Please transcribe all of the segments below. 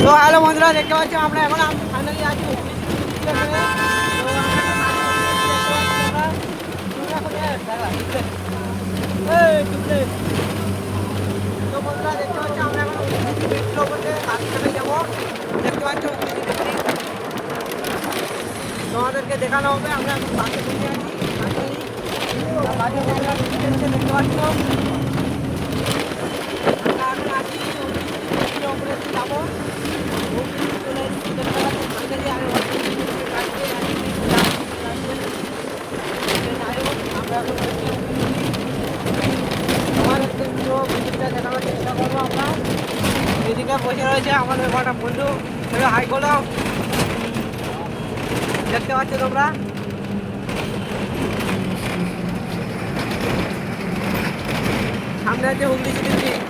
তো হ্যালো বন্ধুরা, দেখতে পাচ্ছি আমরা এখন ফাইনালি আছি তো বন্ধুরা দেখতে পাচ্ছি আমরা এখন যাবো। দেখতে পাচ্ছি তোমাদেরকে দেখানো হবে। আমরা এখন বাসে বসে আছি ফাইনালি দেখতে পাচ্ছ। আমরা এখন আছি উপরে যাবো। দেখানোর চেষ্টা করবো আমরা। এদিকে বসে রয়েছে আমাদের কটা বন্ধু, হাই করো। দেখতে পাচ্ছ তোমরা, সামনে আছে হুগলি সিটি ব্রিজ।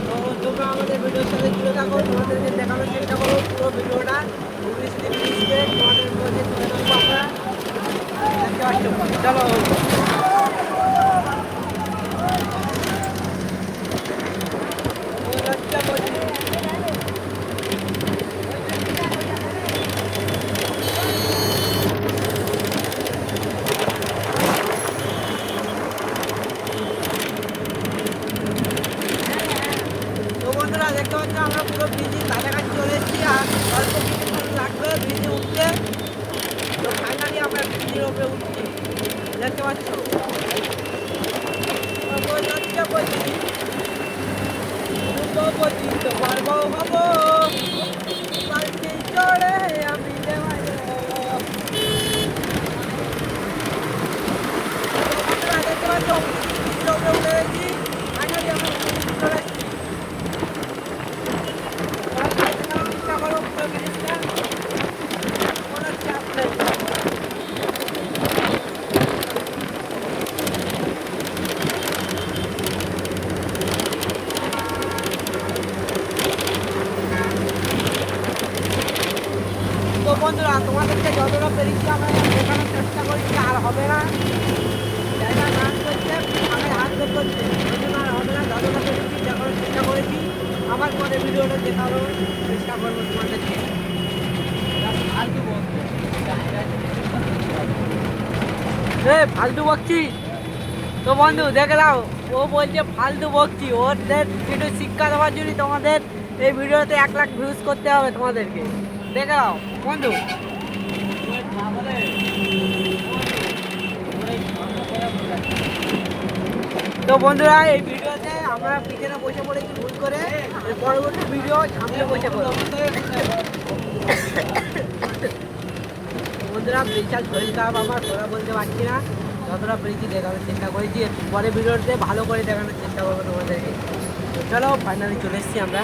তো তোমরা আমাদের ভিডিওর সাথে জুড়ে থাকো, তোমাদেরকে দেখানোর চেষ্টা করো পুরো ভিডিওটা। হুগলি সিটি ব্রিজকে তোমাদের মধ্যে তুলে ধরবো আমরা। দেখতে পাচ্ছ, চলো। বন্ধুরা দেখতে পাচ্ছ আমরা পুরো ব্রিজের কাছাকাছি চলে এসেছি, আর অল্প কিছুক্ষণ লাগবে ব্রিজে উঠতে। তো ফাইনালি আমরা ব্রিজের উপরে উঠছি, দেখতে পাচ্ছ। পারবো হবো চড়ে আমি দেখতে পাচ্ছ ব্রিজের উপরে উঠে গেছি। ফাইনালি আমরা চলে এসেছি। তো বন্ধুরা তোমাদেরকে যতটা পেরেছি আমরা দেখানোর চেষ্টা করছি, আর হবে না। জায়গা নাচ করছে, আমার হাত বের করছে, আর হবে না। যতটা পেরেছি দেখানোর চেষ্টা করেছি। আমার পরে ভিডিওটা দেখানোর চেষ্টা করবো তোমাদেরকে। ফালতু বকছি তো বন্ধু, দেখে নাও। ও বলছে ফালতু বকছি। ওদের একটু শিক্ষা দেওয়ার জন্য তোমাদের এই ভিডিওতে 1 লাখ ভিউজ করতে হবে তোমাদেরকে। দেখে নাও বন্ধু। তো বন্ধুরা এই ভিডিওতে আমরা পিছনে বসে পড়েছি ভুল করে। পরবর্তী ভিডিও সামনে বসে পড়ো বন্ধুরা। বিশাল শরীর খারাপ আমার, তোরা বলতে পারছি না। যতটা পেরেছি দেখানোর চেষ্টা করেছি, পরে ভিডিওতে ভালো করে দেখানোর চেষ্টা করবো তোমাদেরকে। চলো ফাইনালি চলে এসেছি আমরা।